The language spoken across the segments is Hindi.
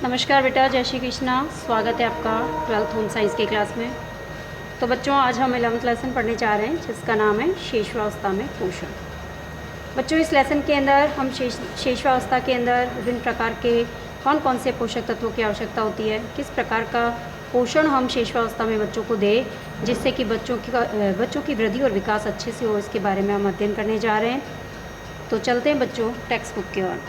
नमस्कार बेटा, जय श्री कृष्णा। स्वागत है आपका 12th होम साइंस के क्लास में। तो बच्चों, आज हम 11th लेसन पढ़ने जा रहे हैं जिसका नाम है शेषवावस्था में पोषण। बच्चों, इस लेसन के अंदर हम शेषवावस्था के अंदर विभिन्न प्रकार के कौन कौन से पोषक तत्वों की आवश्यकता होती है, किस प्रकार का पोषण हम शेषवावस्था में बच्चों को दें जिससे कि बच्चों की वृद्धि और विकास अच्छे से हो, इसके बारे में हम अध्ययन करने जा रहे हैं। तो चलते हैं बच्चों टेक्स्ट बुक की ओर।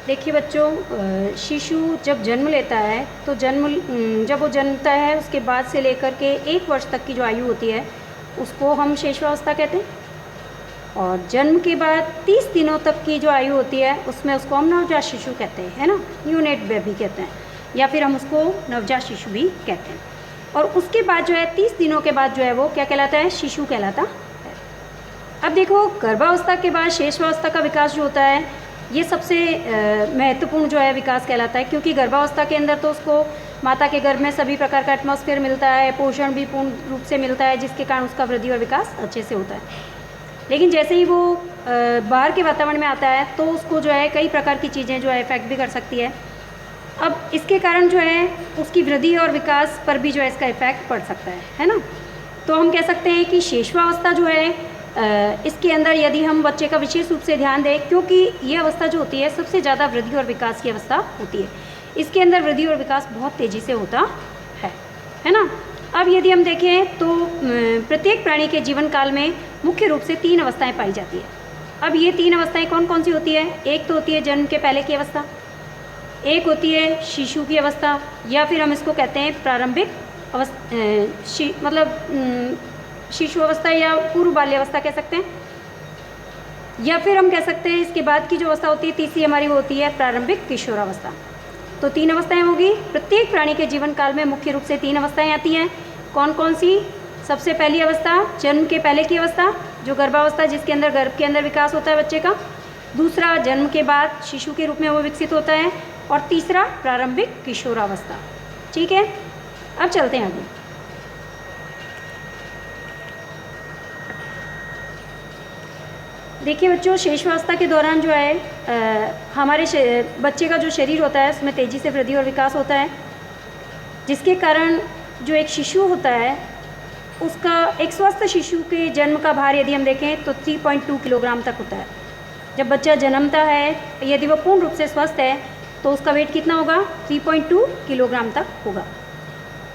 देखिए बच्चों, शिशु जब जन्म लेता है तो जब वो जन्मता है उसके बाद से लेकर के 1 वर्ष तक की जो आयु होती है उसको हम शेषवावस्था कहते हैं। और जन्म के बाद 30 दिनों तक की जो आयु होती है उसमें उसको हम नवजात शिशु कहते हैं, है ना, न्यूनेट बेबी कहते हैं, या फिर हम उसको नवजात शिशु भी कहते हैं। और उसके बाद जो है 30 दिनों के बाद जो है वो क्या कहलाता है, शिशु कहलाता है। अब देखो, गर्भावस्था के बाद शेषवावस्था का विकास जो होता है ये सबसे महत्वपूर्ण जो है विकास कहलाता है, क्योंकि गर्भावस्था के अंदर तो उसको माता के गर्भ में सभी प्रकार का एटमॉस्फेयर मिलता है, पोषण भी पूर्ण रूप से मिलता है, जिसके कारण उसका वृद्धि और विकास अच्छे से होता है। लेकिन जैसे ही वो बाहर के वातावरण में आता है तो उसको जो है कई प्रकार की चीज़ें जो है इफेक्ट भी कर सकती है। अब इसके कारण जो है उसकी वृद्धि और विकास पर भी जो है इसका इफेक्ट पड़ सकता है ना। तो हम कह सकते हैं कि शेषवावस्था जो है इसके अंदर यदि हम बच्चे का विशेष रूप से ध्यान दें, क्योंकि ये अवस्था जो होती है सबसे ज़्यादा वृद्धि और विकास की अवस्था होती है। इसके अंदर वृद्धि और विकास बहुत तेज़ी से होता है ना। अब यदि हम देखें तो प्रत्येक प्राणी के जीवन काल में मुख्य रूप से 3 अवस्थाएं पाई जाती है। अब ये 3 अवस्थाएं कौन कौन सी होती है? एक तो होती है जन्म के पहले की अवस्था, एक होती है शिशु की अवस्था, या फिर हम इसको कहते हैं प्रारंभिक अवस्था, मतलब शिशु अवस्था या पूर्व बाल्यावस्था कह सकते हैं, या फिर हम कह सकते हैं इसके बाद की जो अवस्था होती है तीसरी हमारी वो होती है प्रारंभिक किशोरावस्था। तो 3 अवस्थाएं होगी। प्रत्येक प्राणी के जीवन काल में मुख्य रूप से 3 अवस्थाएं आती हैं। कौन कौन सी? सबसे पहली अवस्था जन्म के पहले की अवस्था, जो गर्भावस्था, जिसके अंदर गर्भ के अंदर विकास होता है बच्चे का। दूसरा, जन्म के बाद शिशु के रूप में वो विकसित होता है। और तीसरा, प्रारंभिक किशोरावस्था। ठीक है, अब चलते हैं आगे। देखिए बच्चों, शेषवावस्था के दौरान जो है हमारे बच्चे का जो शरीर होता है उसमें तेज़ी से वृद्धि और विकास होता है, जिसके कारण जो एक शिशु होता है उसका, एक स्वस्थ शिशु के जन्म का भार यदि हम देखें तो 3.2 किलोग्राम तक होता है। जब बच्चा जन्मता है, यदि वह पूर्ण रूप से स्वस्थ है तो उसका वेट कितना होगा? 3.2 किलोग्राम तक होगा।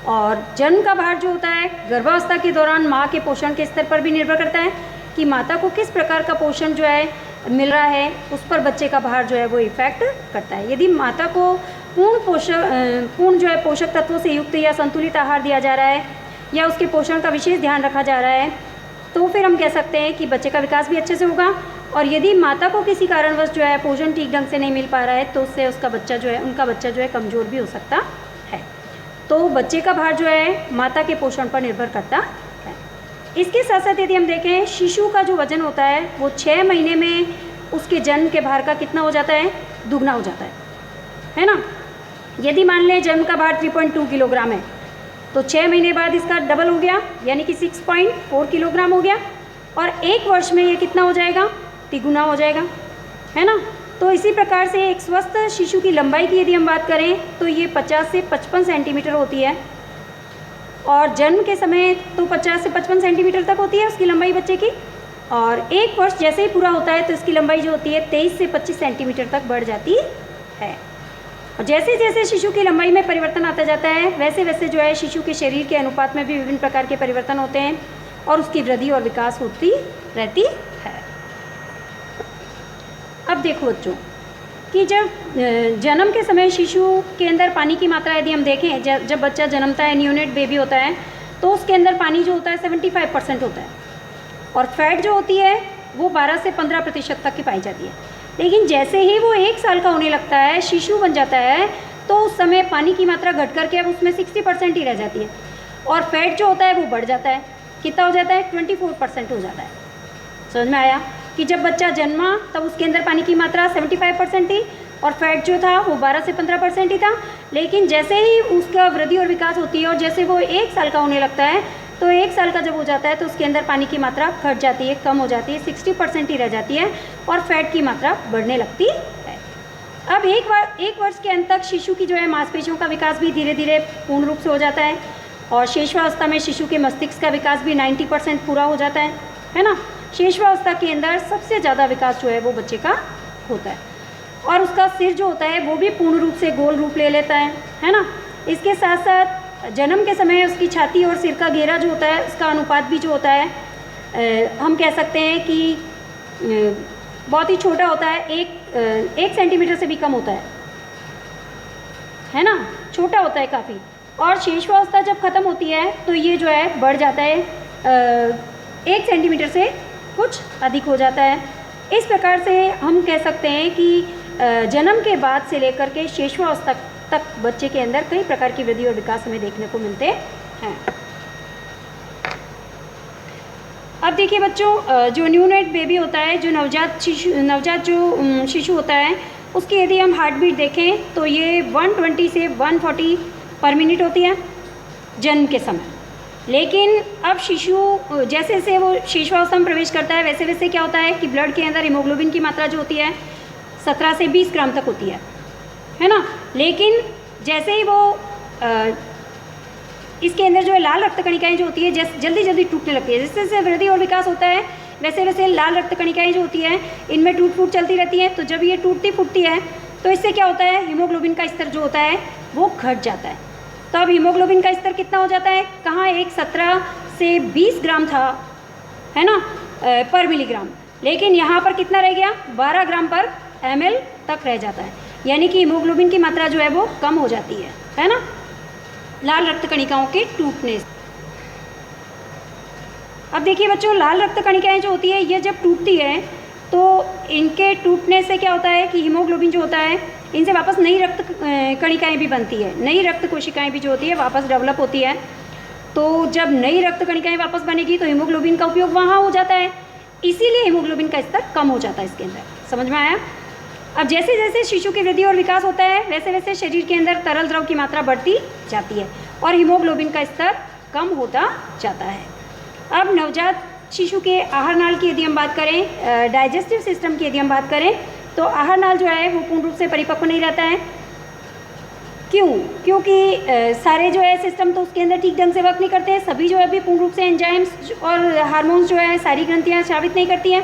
और जन्म का भार जो होता है गर्भावस्था के दौरान माँ के पोषण के स्तर पर भी निर्भर करता है कि माता को किस प्रकार का पोषण जो है मिल रहा है, उस पर बच्चे का भार जो है वो इफेक्ट करता है। यदि माता को पूर्ण जो है पोषक तत्वों से युक्त या संतुलित आहार दिया जा रहा है या उसके पोषण का विशेष ध्यान रखा जा रहा है तो फिर हम कह सकते हैं कि बच्चे का विकास भी अच्छे से होगा। और यदि माता को किसी कारणवश जो है पोषण ठीक ढंग से नहीं मिल पा रहा है तो उससे उनका बच्चा जो है कमज़ोर भी हो सकता है। तो बच्चे का भार जो है माता के पोषण पर निर्भर करता है। इसके साथ साथ यदि हम देखें, शिशु का जो वजन होता है वो 6 महीने में उसके जन्म के भार का कितना हो जाता है? दुगना हो जाता है ना। यदि मान लें जन्म का भार 3.2 किलोग्राम है तो 6 महीने बाद इसका डबल हो गया, यानी कि 6.4 किलोग्राम हो गया। और 1 वर्ष में ये कितना हो जाएगा? तिगुना हो जाएगा, है ना। तो इसी प्रकार से एक स्वस्थ शिशु की लंबाई की यदि हम बात करें तो ये 50 से 55 सेंटीमीटर होती है। और जन्म के समय तो 50 से 55 सेंटीमीटर तक होती है उसकी लंबाई बच्चे की। और 1 वर्ष जैसे ही पूरा होता है तो इसकी लंबाई जो होती है 23 से 25 सेंटीमीटर तक बढ़ जाती है। और जैसे जैसे शिशु की लंबाई में परिवर्तन आता जाता है वैसे वैसे जो है शिशु के शरीर के अनुपात में भी विभिन्न प्रकार के परिवर्तन होते हैं और उसकी वृद्धि और विकास होती रहती है। अब देखो बच्चों कि जब जन्म के समय शिशु के अंदर पानी की मात्रा यदि हम देखें, जब बच्चा जन्मता है, न्यूनेट बेबी होता है, तो उसके अंदर पानी जो होता है 75% होता है। और फैट जो होती है वो 12 से 15% तक की पाई जाती है। लेकिन जैसे ही वो 1 साल का होने लगता है, शिशु बन जाता है, तो उस समय पानी की मात्रा घट करके अब उसमें 60% ही रह जाती है। और फैट जो होता है वो बढ़ जाता है। कितना हो जाता है? 24% हो जाता है। समझ में आया कि जब बच्चा जन्मा तब उसके अंदर पानी की मात्रा 75% थी और फैट जो था वो 12 से 15% ही था। लेकिन जैसे ही उसका वृद्धि और विकास होती है और जैसे वो 1 साल का होने लगता है तो 1 साल का जब हो जाता है तो उसके अंदर पानी की मात्रा घट जाती है, कम हो जाती है, 60% ही रह जाती है और फैट की मात्रा बढ़ने लगती है। अब एक वर्ष के अंत तक शिशु की जो है मांसपेशियों का विकास भी धीरे धीरे पूर्ण रूप से हो जाता है, और शेषवावस्था में शिशु के मस्तिष्क का विकास भी 90% पूरा हो जाता है ना। शेषवावस्था के अंदर सबसे ज़्यादा विकास जो है वो बच्चे का होता है, और उसका सिर जो होता है वो भी पूर्ण रूप से गोल रूप ले लेता है ना। इसके साथ साथ जन्म के समय उसकी छाती और सिर का घेरा जो होता है उसका अनुपात भी जो होता है हम कह सकते हैं कि बहुत ही छोटा होता है, 1 सेंटीमीटर से भी कम होता है ना, छोटा होता है काफ़ी। और शेषवावस्था जब ख़त्म होती है तो ये जो है बढ़ जाता है, 1 सेंटीमीटर से कुछ अधिक हो जाता है। इस प्रकार से हम कह सकते हैं कि जन्म के बाद से लेकर के शेषवावस्था तक बच्चे के अंदर कई प्रकार की वृद्धि और विकास हमें देखने को मिलते हैं। अब देखिए बच्चों, जो न्यूनेट बेबी होता है, जो नवजात जो शिशु होता है, उसकी यदि हम हार्ट बीट देखें तो ये 120 से 140 पर मिनट होती है जन्म के समय। लेकिन अब शिशु जैसे जैसे वो शेषवावस्था में प्रवेश करता है वैसे वैसे क्या होता है कि ब्लड के अंदर हीमोग्लोबिन की मात्रा जो होती है 17 से 20 ग्राम तक होती है ना। लेकिन जैसे ही वो इसके अंदर जो है लाल रक्त कणिकाएँ जो होती है जल्दी जल्दी टूटने लगती है। जैसे जैसे वृद्धि और विकास होता है वैसे वैसे लाल रक्त कणिकाएँ जो होती हैं इनमें टूट फूट चलती रहती है। तो जब ये टूटती फूटती है तो इससे क्या होता है, हीमोग्लोबिन का स्तर जो होता है वो घट जाता है। तो अब हीमोग्लोबिन का स्तर कितना हो जाता है, कहाँ एक 17 से 20 ग्राम था, है ना, पर मिलीग्राम, लेकिन यहाँ पर कितना रह गया, 12 ग्राम पर ml तक रह जाता है। यानी कि हीमोग्लोबिन की मात्रा जो है वो कम हो जाती है ना, लाल रक्त कणिकाओं के टूटने से। अब देखिए बच्चों, लाल रक्त कणिकाएँ जो होती है ये जब टूटती है तो इनके टूटने से क्या होता है कि हीमोग्लोबिन जो होता है इनसे वापस नई रक्त कणिकाएँ भी बनती है, नई रक्त कोशिकाएँ भी जो होती है वापस डेवलप होती है। तो जब नई रक्त कणिकाएँ वापस बनेगी तो हीमोग्लोबिन का उपयोग वहाँ हो जाता है, इसीलिए हीमोग्लोबिन का स्तर कम हो जाता है इसके अंदर। समझ में आया? अब जैसे जैसे शिशु की वृद्धि और विकास होता है वैसे वैसे शरीर के अंदर तरल द्रव की मात्रा बढ़ती जाती है और हीमोग्लोबिन का स्तर कम होता जाता है। अब नवजात शिशु के आहार नाल की यदि हम बात करें, डाइजेस्टिव सिस्टम की यदि हम बात करें, तो आहार नाल जो है वो पूर्ण रूप से परिपक्व नहीं रहता है। क्यों? क्योंकि सारे जो है सिस्टम तो उसके अंदर ठीक ढंग से वर्क नहीं करते हैं, सभी जो है अभी पूर्ण रूप से एंजाइम्स और हार्मोन्स जो है सारी ग्रंथियाँ स्रावित नहीं करती हैं।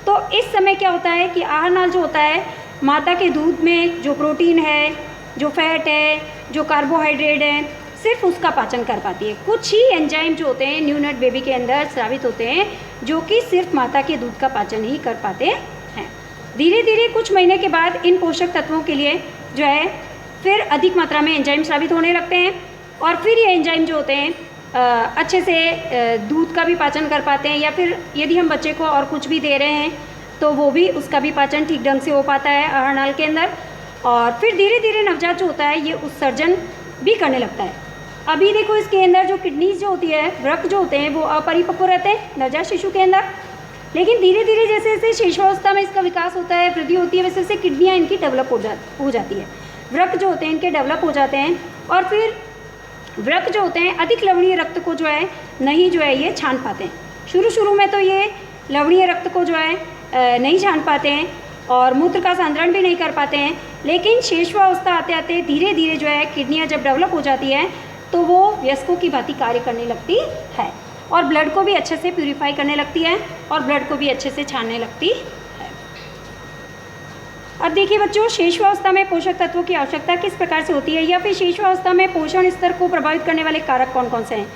तो इस समय क्या होता है कि आहार नाल जो होता है माता के दूध में जो प्रोटीन है, जो फैट है, जो कार्बोहाइड्रेट है, सिर्फ उसका पाचन कर पाती है। कुछ ही एंजाइम जो होते हैं न्यूनेट बेबी के अंदर स्रावित होते हैं जो कि सिर्फ माता के दूध का पाचन ही कर पाते हैं। धीरे धीरे कुछ महीने के बाद इन पोषक तत्वों के लिए जो है फिर अधिक मात्रा में एंजाइम स्रावित होने लगते हैं और फिर ये एंजाइम जो होते हैं अच्छे से दूध का भी पाचन कर पाते हैं, या फिर यदि हम बच्चे को और कुछ भी दे रहे हैं तो वो भी उसका भी पाचन ठीक ढंग से हो पाता है आहार नाल के अंदर। और फिर धीरे धीरे नवजात जो होता है ये उत्सर्जन भी करने लगता है। अभी देखो इसके अंदर जो किडनीज जो होती है, वृक्क जो होते हैं वो अपरिपक्व रहते हैं नवजात शिशु के अंदर, लेकिन धीरे धीरे जैसे जैसे शेषवावस्था में इसका विकास होता है, वृद्धि होती है, वैसे वैसे किडनियाँ इनकी डेवलप हो जाती है, वृक्क जो होते हैं इनके डेवलप हो जाते हैं। और फिर वृक्क जो होते हैं अधिक लवणीय रक्त को जो है नहीं जो है ये छान पाते हैं। शुरू में तो ये लवणीय रक्त को जो है नहीं छान पाते हैं और मूत्र का सांद्रण भी नहीं कर पाते हैं, लेकिन शेषवावस्था आते आते धीरे धीरे जो है किडनियाँ जब डेवलप हो जाती है तो वो वयस्कों की भांति कार्य करने लगती है और ब्लड को भी अच्छे से प्यूरिफाई करने लगती है और ब्लड को भी अच्छे से छानने लगती है। अब देखिए बच्चों, शेषवावस्था में पोषक तत्वों की आवश्यकता किस प्रकार से होती है, या फिर शेषवावस्था में पोषण स्तर को प्रभावित करने वाले कारक कौन कौन से हैं।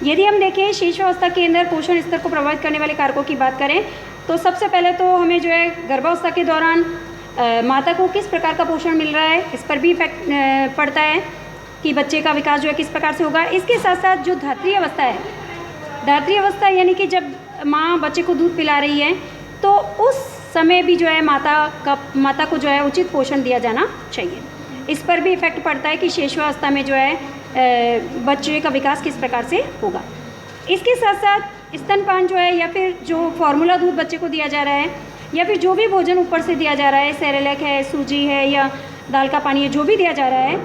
यदि हम देखें शेषवावस्था के अंदर पोषण स्तर को प्रभावित करने वाले कारकों की बात करें तो सबसे पहले तो हमें जो है गर्भावस्था के दौरान माता को किस प्रकार का पोषण मिल रहा है इस पर भी इफेक्ट पड़ता है कि बच्चे का विकास जो है किस प्रकार से होगा। इसके साथ साथ जो धात्री अवस्था है, धात्री अवस्था यानी कि जब माँ बच्चे को दूध पिला रही है तो उस समय भी जो है माता को जो है उचित पोषण दिया जाना चाहिए। इस पर भी इफेक्ट पड़ता है कि शेषवावस्था में जो है बच्चे का विकास किस प्रकार से होगा। इसके साथ साथ स्तनपान जो है या फिर जो फार्मूला दूध बच्चे को दिया जा रहा है या फिर जो भी भोजन ऊपर से दिया जा रहा है, सेरेलैक है, सूजी है या दाल का पानी है, जो भी दिया जा रहा है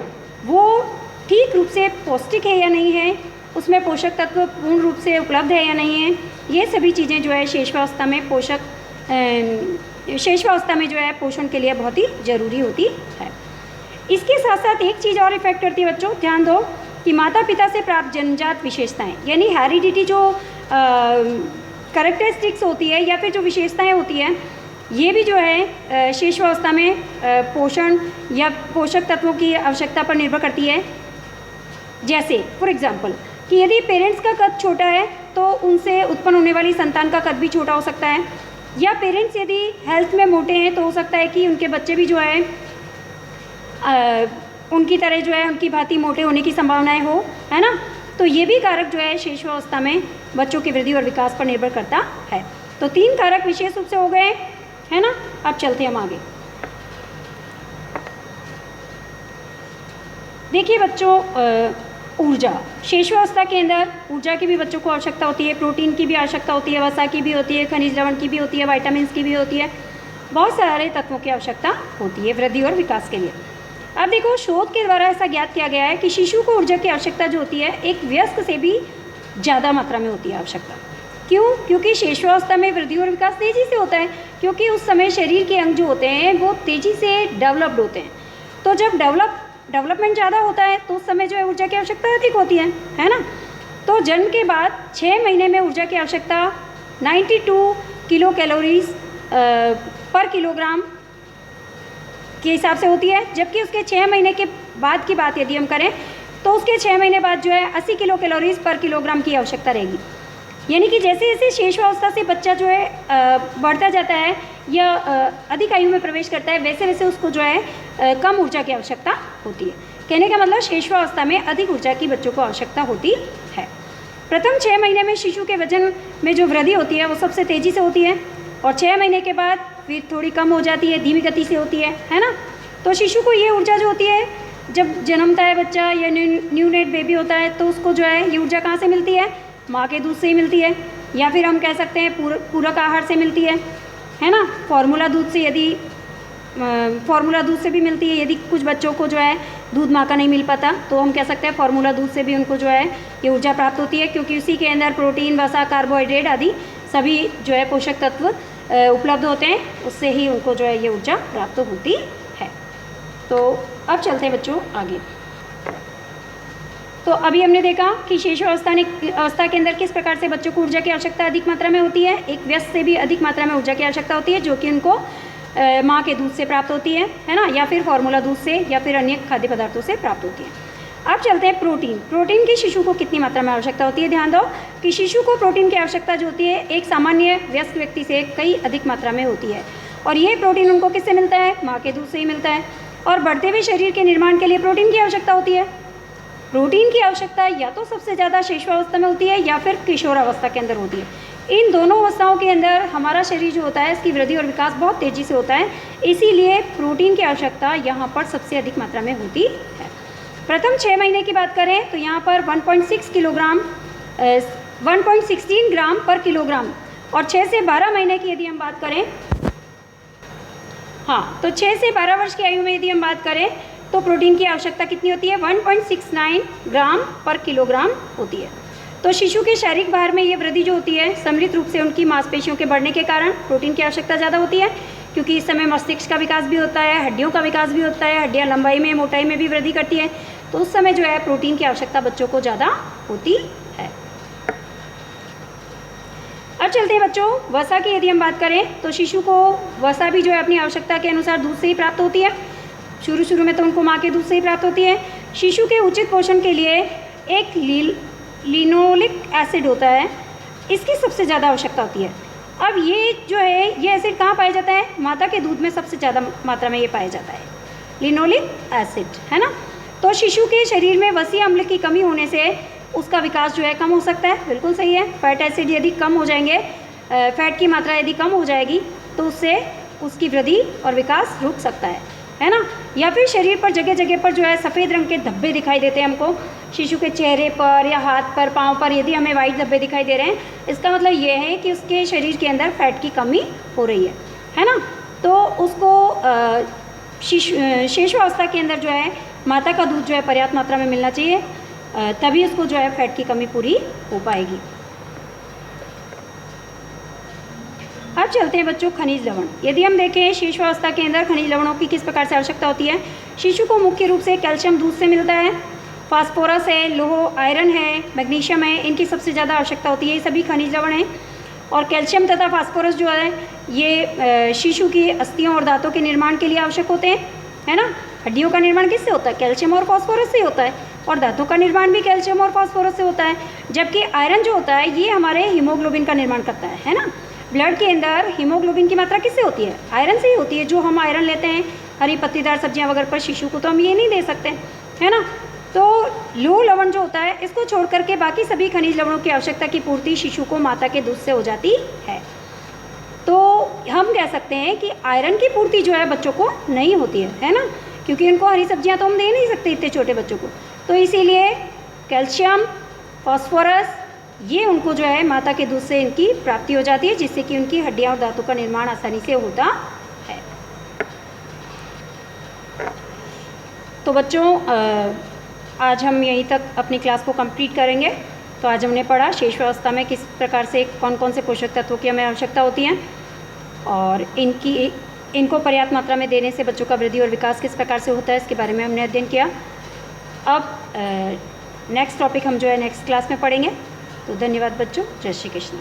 वो ठीक रूप से पौष्टिक है या नहीं है, उसमें पोषक तत्व पूर्ण रूप से उपलब्ध है या नहीं है, ये सभी चीज़ें जो है शेषवावस्था में पोषक शैशवावस्था में जो है पोषण के लिए बहुत ही ज़रूरी होती है। इसके साथ साथ एक चीज़ और इफेक्ट करती है बच्चों, ध्यान दो कि माता पिता से प्राप्त जन्मजात विशेषताएं, यानी हेरिडिटी जो कैरेक्टरिस्टिक्स होती है या फिर जो विशेषताएं होती हैं, ये भी जो है शैशवावस्था में पोषण या पोषक तत्वों की आवश्यकता पर निर्भर करती है। जैसे फॉर एग्जांपल कि यदि पेरेंट्स का कद छोटा है तो उनसे उत्पन्न होने वाली संतान का कद भी छोटा हो सकता है, या पेरेंट्स यदि हेल्थ में मोटे हैं तो हो सकता है कि उनके बच्चे भी जो है उनकी तरह जो है उनकी भांति मोटे होने की संभावनाएं हो, है ना। तो ये भी कारक जो है शैशवावस्था में बच्चों की वृद्धि और विकास पर निर्भर करता है। तो 3 कारक विशेष रूप से हो गए, है ना। अब चलते हैं हम आगे। देखिए बच्चों, ऊर्जा, शैशवावस्था के अंदर ऊर्जा की भी बच्चों को आवश्यकता होती है, प्रोटीन की भी आवश्यकता होती है, वसा की भी होती है, खनिज लवण की भी होती है, विटामिन्स की भी होती है, बहुत सारे तत्वों की आवश्यकता होती है वृद्धि और विकास के लिए। अब देखो, शोध के द्वारा ऐसा ज्ञात किया गया है कि शिशु को ऊर्जा की आवश्यकता जो होती है एक वयस्क से भी ज़्यादा मात्रा में होती है आवश्यकता। क्यों? क्योंकि शैशवावस्था में वृद्धि और विकास तेज़ी से होता है, क्योंकि उस समय शरीर के अंग जो होते हैं वो तेज़ी से डेवलप्ड होते हैं। तो जब डेवलपमेंट ज़्यादा होता है तो उस समय जो है ऊर्जा की आवश्यकता अधिक होती है ना। तो जन्म के बाद 6 महीने में ऊर्जा की आवश्यकता 92 किलो कैलोरीज पर किलोग्राम के हिसाब से होती है, जबकि उसके 6 महीने के बाद की बात यदि हम करें तो उसके 6 महीने बाद जो है 80 किलो कैलोरीज पर किलोग्राम की आवश्यकता रहेगी। यानी कि जैसे जैसे शैशवावस्था से बच्चा जो है बढ़ता जाता है या अधिक आयु में प्रवेश करता है, वैसे वैसे उसको जो है कम ऊर्जा की आवश्यकता होती है। कहने का मतलब शैशवावस्था में अधिक ऊर्जा की बच्चों को आवश्यकता होती है। प्रथम 6 महीने में शिशु के वजन में जो वृद्धि होती है वो सबसे तेज़ी से होती है, और 6 महीने के बाद फिर थोड़ी कम हो जाती है, धीमी गति से होती है ना। तो शिशु को ये ऊर्जा जो होती है, जब जन्मता है बच्चा या न्यूनेट बेबी होता है, तो उसको जो है ये ऊर्जा कहाँ से मिलती है? माँ के दूध से ही मिलती है, या फिर हम कह सकते हैं पूरक आहार से मिलती है ना। फॉर्मूला दूध से, यदि फॉर्मूला दूध से भी मिलती है। यदि कुछ बच्चों को जो है दूध माँ का नहीं मिल पाता तो हम कह सकते हैं फॉर्मूला दूध से भी उनको जो है ये ऊर्जा प्राप्त होती है, क्योंकि उसी के अंदर प्रोटीन, वसा, कार्बोहाइड्रेट आदि सभी जो है पोषक तत्व उपलब्ध होते हैं, उससे ही उनको जो है ये ऊर्जा प्राप्त होती है। तो अब चलते हैं बच्चों आगे। तो अभी हमने देखा कि शैशवावस्था के अंदर किस प्रकार से बच्चों को ऊर्जा की आवश्यकता अधिक मात्रा में होती है, एक वयस्क से भी अधिक मात्रा में ऊर्जा की आवश्यकता होती है, जो कि उनको माँ के दूध से प्राप्त होती है ना, या फिर फॉर्मूला दूध से, या फिर अन्य खाद्य पदार्थों से प्राप्त होती है। अब चलते हैं प्रोटीन की शिशु को कितनी मात्रा में आवश्यकता होती है। ध्यान दो कि शिशु को प्रोटीन की आवश्यकता जो होती है एक सामान्य वयस्क व्यक्ति से कई अधिक मात्रा में होती है, और ये प्रोटीन उनको किससे मिलता है? माँ के दूध से ही मिलता है। और बढ़ते हुए शरीर के निर्माण के लिए प्रोटीन की आवश्यकता होती है। प्रोटीन की आवश्यकता या तो सबसे ज़्यादा शैशवावस्था में होती है या फिर किशोरावस्था के अंदर होती है। इन दोनों अवस्थाओं के अंदर हमारा शरीर जो होता है इसकी वृद्धि और विकास बहुत तेज़ी से होता है, इसीलिए प्रोटीन की आवश्यकता यहाँ पर सबसे अधिक मात्रा में होती है। प्रथम 6 महीने की बात करें तो यहाँ पर 1.16 ग्राम पर किलोग्राम, और 6 से 12 महीने की यदि हम बात करें, हाँ, तो 6 से 12 वर्ष की आयु में यदि हम बात करें तो प्रोटीन की आवश्यकता कितनी होती है? 1.69 ग्राम पर किलोग्राम होती है। तो शिशु के शारीरिक भार में ये वृद्धि जो होती है सम्मिलित रूप से उनकी मांसपेशियों के बढ़ने के कारण प्रोटीन की आवश्यकता ज़्यादा होती है, क्योंकि इस समय मस्तिष्क का विकास भी होता है, हड्डियों का विकास भी होता है, हड्डियाँ लंबाई में, मोटाई में भी वृद्धि करती है, तो उस समय जो है प्रोटीन की आवश्यकता बच्चों को ज़्यादा होती है। अब चलते हैं बच्चों वसा की यदि हम बात करें तो शिशु को वसा भी जो है अपनी आवश्यकता के अनुसार दूध से ही प्राप्त होती है। शुरू में तो उनको माँ के दूध से ही प्राप्त होती है। शिशु के उचित पोषण के लिए एक लिनोलिक एसिड होता है, इसकी सबसे ज़्यादा आवश्यकता होती है। अब ये जो है ये एसिड कहाँ पाया जाता है? माता के दूध में सबसे ज़्यादा मात्रा में ये पाया जाता है, लिनोलिक एसिड, है ना। तो शिशु के शरीर में वसीय अम्ल की कमी होने से उसका विकास जो है कम हो सकता है। बिल्कुल सही है। फैट एसिड यदि कम हो जाएंगे, फैट की मात्रा यदि कम हो जाएगी तो उससे उसकी वृद्धि और विकास रुक सकता है ना। या फिर शरीर पर जगह जगह पर जो है सफ़ेद रंग के धब्बे दिखाई देते हैं हमको, शिशु के चेहरे पर या हाथ पर, पाँव पर यदि हमें वाइट धब्बे दिखाई दे रहे हैं, इसका मतलब ये है कि उसके शरीर के अंदर फैट की कमी हो रही है ना। तो उसको शैशवावस्था के अंदर जो है माता का दूध जो है पर्याप्त मात्रा में मिलना चाहिए, तभी उसको जो है फैट की कमी पूरी हो पाएगी। अब चलते हैं बच्चों खनिज लवण। यदि हम देखें शिशुअवस्था के अंदर खनिज लवणों की किस प्रकार से आवश्यकता होती है। शिशु को मुख्य रूप से कैल्शियम दूध से मिलता है, फास्फोरस है, लोह आयरन है, मैग्नीशियम है, इनकी सबसे ज़्यादा आवश्यकता होती है। ये सभी खनिज लवण हैं। और कैल्शियम तथा फास्फोरस जो है ये शिशु की अस्थियों और दांतों के निर्माण के लिए आवश्यक होते हैं, है ना। हड्डियों का निर्माण किससे होता है? कैल्शियम और फास्फोरस से होता है। और दांतों का निर्माण भी कैल्शियम और फास्फोरस से होता है। जबकि आयरन जो होता है ये हमारे हीमोग्लोबिन का निर्माण करता है ना। ब्लड के अंदर हीमोग्लोबिन की मात्रा किससे होती है? आयरन से ही होती है। जो हम आयरन लेते हैं हरी पत्तीदार सब्जियां वगैरह पर शिशु को, तो हम ये नहीं दे सकते, है ना। तो लौह लवण जो होता है इसको छोड़ करके बाकी सभी खनिज लवणों की आवश्यकता की पूर्ति शिशु को माता के दूध से हो जाती है। तो हम कह सकते हैं कि आयरन की पूर्ति जो है बच्चों को नहीं होती है ना, क्योंकि इनको हरी सब्जियां तो हम दे नहीं सकते इतने छोटे बच्चों को। तो इसीलिए कैल्शियम, फास्फोरस ये उनको जो है माता के दूध से इनकी प्राप्ति हो जाती है, जिससे कि उनकी हड्डियां और दांतों का निर्माण आसानी से होता है। तो बच्चों आज हम यहीं तक अपनी क्लास को कंप्लीट करेंगे। तो आज हमने पढ़ा शिशुअवस्था में किस प्रकार से कौन कौन से पोषक तत्वों की हमें आवश्यकता होती है और इनको पर्याप्त मात्रा में देने से बच्चों का वृद्धि और विकास किस प्रकार से होता है, इसके बारे में हमने अध्ययन किया। अब नेक्स्ट टॉपिक हम जो है नेक्स्ट क्लास में पढ़ेंगे। तो धन्यवाद बच्चों, जय श्री कृष्ण।